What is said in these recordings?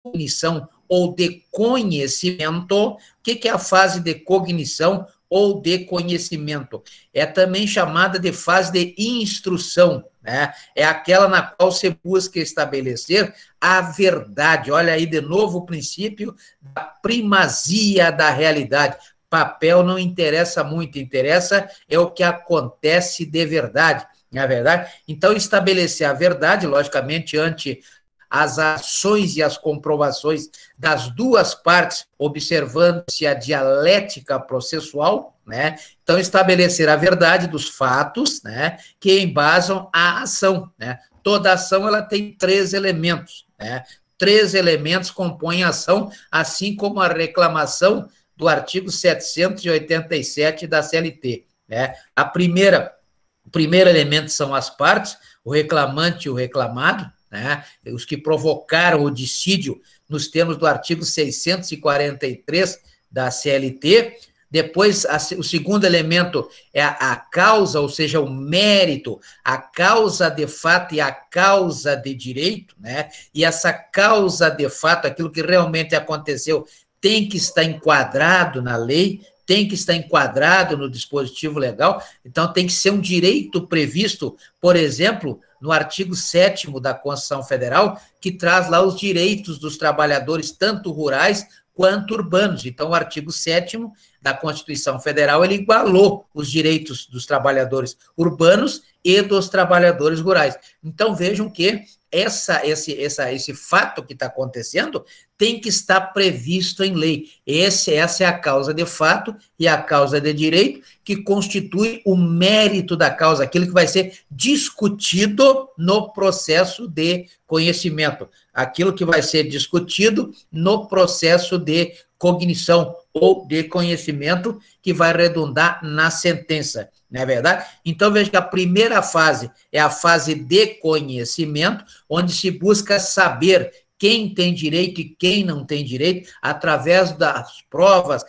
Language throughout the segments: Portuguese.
cognição ou de conhecimento. O que é a fase de cognição ou de conhecimento? É também chamada de fase de instrução, né? É aquela na qual você busca estabelecer a verdade. Olha aí de novo o princípio da primazia da realidade. Papel não interessa muito, interessa é o que acontece de verdade, não é verdade? Então, estabelecer a verdade, logicamente, ante as ações e as comprovações das duas partes, observando-se a dialética processual, né? Então, estabelecer a verdade dos fatos, né, que embasam a ação, né? Toda ação ela tem 3 elementos, né? 3 elementos compõem a ação, assim como a reclamação do artigo 787 da CLT, né? O primeiro elemento são as partes, o reclamante e o reclamado, né? Os que provocaram o dissídio nos termos do artigo 643 da CLT. Depois, o segundo elemento é a causa, ou seja, o mérito, a causa de fato e a causa de direito, né? E essa causa de fato, aquilo que realmente aconteceu, tem que estar enquadrado na lei, tem que estar enquadrado no dispositivo legal, então tem que ser um direito previsto, por exemplo, no artigo 7º da Constituição Federal, que traz lá os direitos dos trabalhadores, tanto rurais quanto urbanos. Então, o artigo 7º da Constituição Federal, ele igualou os direitos dos trabalhadores urbanos e dos trabalhadores rurais. Então, vejam que esse fato que está acontecendo tem que estar previsto em lei. Essa é a causa de fato e a causa de direito, que constitui o mérito da causa, aquilo que vai ser discutido no processo de conhecimento, aquilo que vai ser discutido no processo de cognição ou de conhecimento, que vai redundar na sentença, não é verdade? Então, veja que a primeira fase é a fase de conhecimento, onde se busca saber quem tem direito e quem não tem direito, através das provas,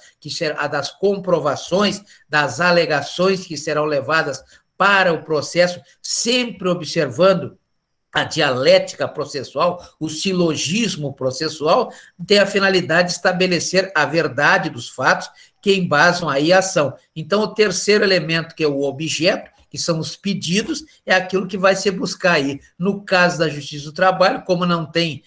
das comprovações, das alegações que serão levadas para o processo, sempre observando a dialética processual, o silogismo processual, tem a finalidade de estabelecer a verdade dos fatos que embasam aí a ação. Então, o terceiro elemento, que é o objeto, que são os pedidos, é aquilo que vai se buscar aí. No caso da Justiça do Trabalho, como não tem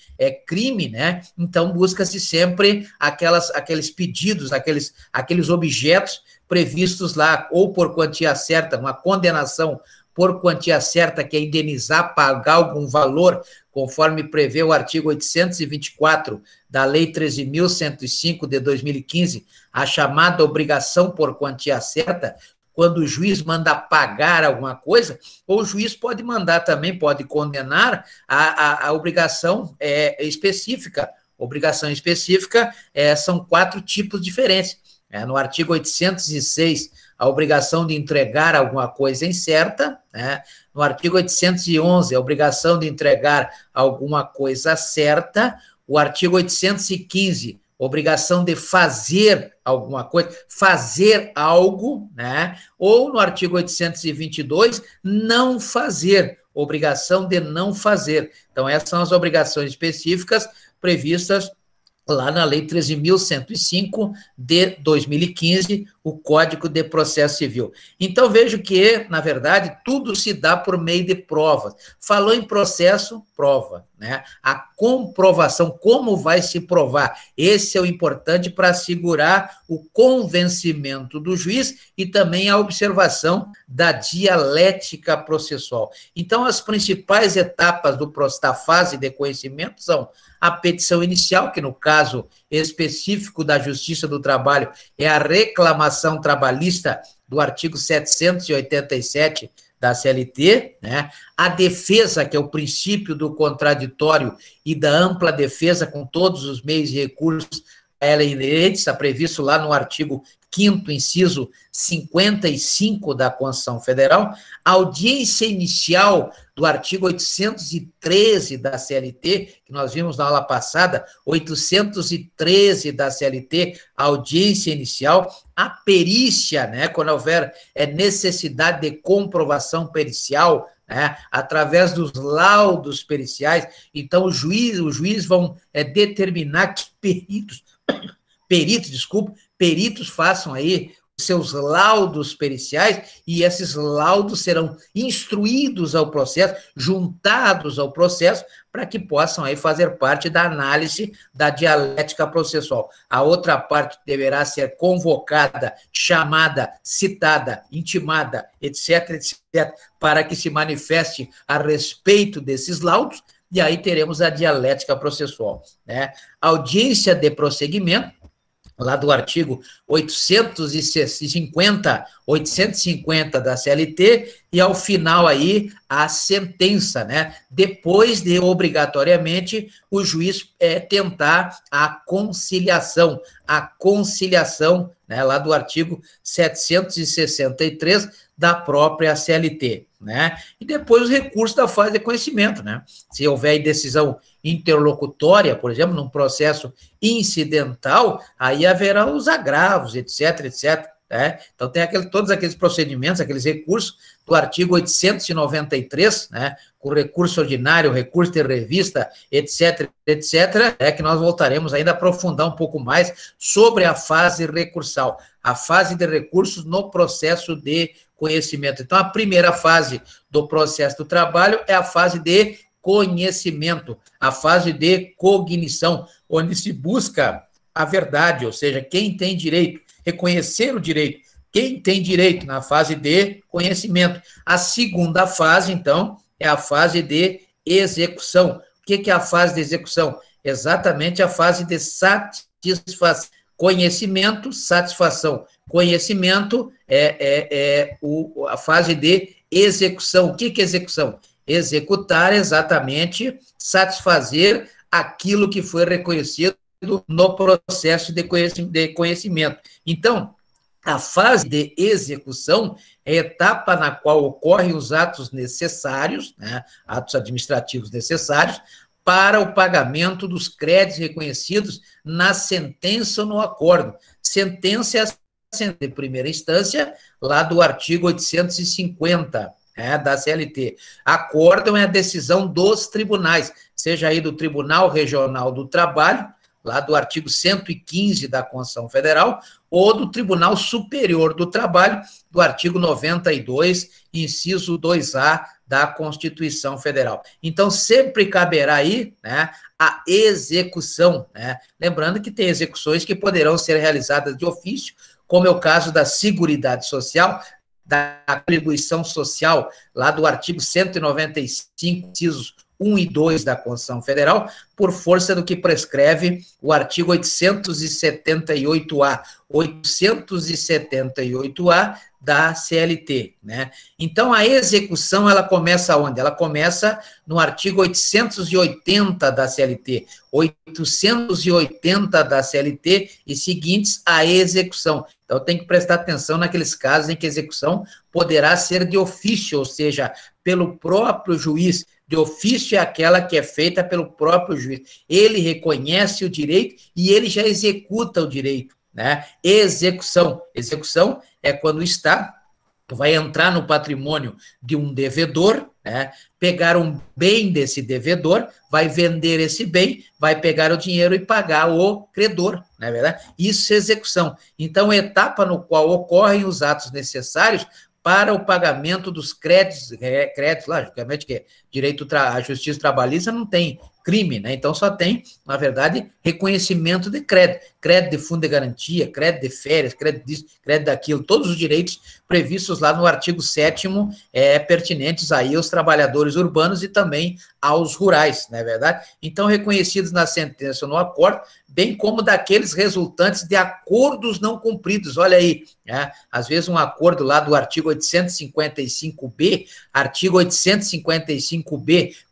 crime, né? Então busca-se sempre aqueles pedidos, aqueles objetos previstos lá, ou por quantia certa, uma condenação por quantia certa, que é indenizar, pagar algum valor, conforme prevê o artigo 824 da Lei 13.105 de 2015, a chamada obrigação por quantia certa, quando o juiz manda pagar alguma coisa, ou o juiz pode mandar também, pode condenar a obrigação específica. Obrigação específica são 4 tipos diferentes. No artigo 806, a obrigação de entregar alguma coisa incerta, né? No artigo 811, a obrigação de entregar alguma coisa certa. O artigo 815, obrigação de fazer alguma coisa, fazer algo, né? Ou no artigo 822, não fazer, obrigação de não fazer. Então, essas são as obrigações específicas previstas lá na Lei 13.105 de 2015, o Código de Processo Civil. Então, vejo que, na verdade, tudo se dá por meio de provas. Falou em processo, prova, né? A comprovação, como vai se provar? Esse é o importante para assegurar o convencimento do juiz e também a observação da dialética processual. Então, as principais etapas da fase de conhecimento são a petição inicial, que no caso específico da Justiça do Trabalho é a reclamação trabalhista do artigo 787 da CLT, né? A defesa, que é o princípio do contraditório e da ampla defesa com todos os meios e recursos a ela inerentes, está previsto lá no artigo 5º, inciso 55 da Constituição Federal, a audiência inicial do artigo 813 da CLT, que nós vimos na aula passada, 813 da CLT, a audiência inicial, a perícia, né, quando houver necessidade de comprovação pericial, né, através dos laudos periciais. Então, os juízes vão determinar que peritos façam aí seus laudos periciais, e esses laudos serão instruídos ao processo, juntados ao processo, para que possam aí fazer parte da análise da dialética processual. A outra parte deverá ser convocada, chamada, citada, intimada, etc., etc., para que se manifeste a respeito desses laudos, e aí teremos a dialética processual, né? Audiência de prosseguimento, lá do artigo 850 da CLT, e ao final aí a sentença, né? Depois de, obrigatoriamente, o juiz tentar a conciliação, né? Lá do artigo 763 da própria CLT, né? E depois os recursos da fase de conhecimento, né? Se houver decisão interlocutória, por exemplo, num processo incidental, aí haverá os agravos, etc., etc., né? Então, tem todos aqueles procedimentos, aqueles recursos do artigo 893, né? Com recurso ordinário, recurso de revista, etc., etc., que nós voltaremos ainda a aprofundar um pouco mais sobre a fase recursal, a fase de recursos no processo de conhecimento. Então, a primeira fase do processo do trabalho é a fase de conhecimento, a fase de cognição, onde se busca a verdade, ou seja, quem tem direito, reconhecer o direito, quem tem direito na fase de conhecimento. A segunda fase, então, é a fase de execução. O que é a fase de execução? Exatamente a fase de satisfação. Conhecimento, satisfação. Conhecimento a fase de execução. O que é execução? Executar exatamente, satisfazer aquilo que foi reconhecido no processo de conhecimento. Então, a fase de execução é a etapa na qual ocorrem os atos necessários, né, atos administrativos necessários, para o pagamento dos créditos reconhecidos na sentença ou no acordo. Sentença é a sentença de primeira instância, lá do artigo 850, da CLT. Acórdão é a decisão dos tribunais, seja aí do Tribunal Regional do Trabalho, lá do artigo 115 da Constituição Federal, ou do Tribunal Superior do Trabalho, do artigo 92, inciso 2A da Constituição Federal. Então, sempre caberá aí, né, a execução, né? Lembrando que tem execuções que poderão ser realizadas de ofício, como é o caso da Seguridade Social, da atribuição social, lá do artigo 195, incisos 1 e 2 da Constituição Federal, por força do que prescreve o artigo 878-A, 878-A da CLT, né? Então, a execução, ela começa onde? Ela começa no artigo 880 da CLT, 880 da CLT e seguintes, a execução. Então, tem que prestar atenção naqueles casos em que a execução poderá ser de ofício, ou seja, pelo próprio juiz. De ofício é aquela que é feita pelo próprio juiz. Ele reconhece o direito e ele já executa o direito, né? Execução. Execução é quando o Estado vai entrar no patrimônio de um devedor, né? Pegar um bem desse devedor, vai vender esse bem, vai pegar o dinheiro e pagar o credor, não é verdade? Isso é execução. Então, é a etapa no qual ocorrem os atos necessários para o pagamento dos créditos, logicamente que a justiça trabalhista não tem crime, né? Então só tem, na verdade, reconhecimento de crédito, crédito de fundo de garantia, crédito de férias, crédito disso, crédito daquilo, todos os direitos previstos lá no artigo 7º pertinentes aí aos trabalhadores urbanos e também aos rurais, não é verdade? Então, reconhecidos na sentença ou no acordo, bem como daqueles resultantes de acordos não cumpridos, olha aí, né? Às vezes um acordo lá do artigo 855B,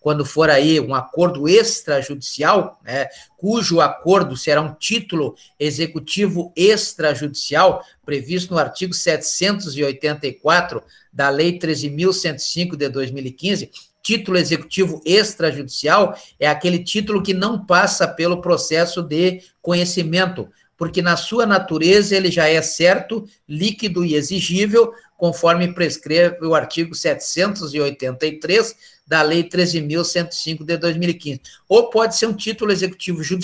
quando for aí um acordo extrajudicial, né, cujo acordo será um título executivo extrajudicial, previsto no artigo 784 da Lei 13.105 de 2015, título executivo extrajudicial é aquele título que não passa pelo processo de conhecimento, porque na sua natureza ele já é certo, líquido e exigível, conforme prescreve o artigo 783 da Lei 13.105 de 2015. Ou pode ser um título executivo judicial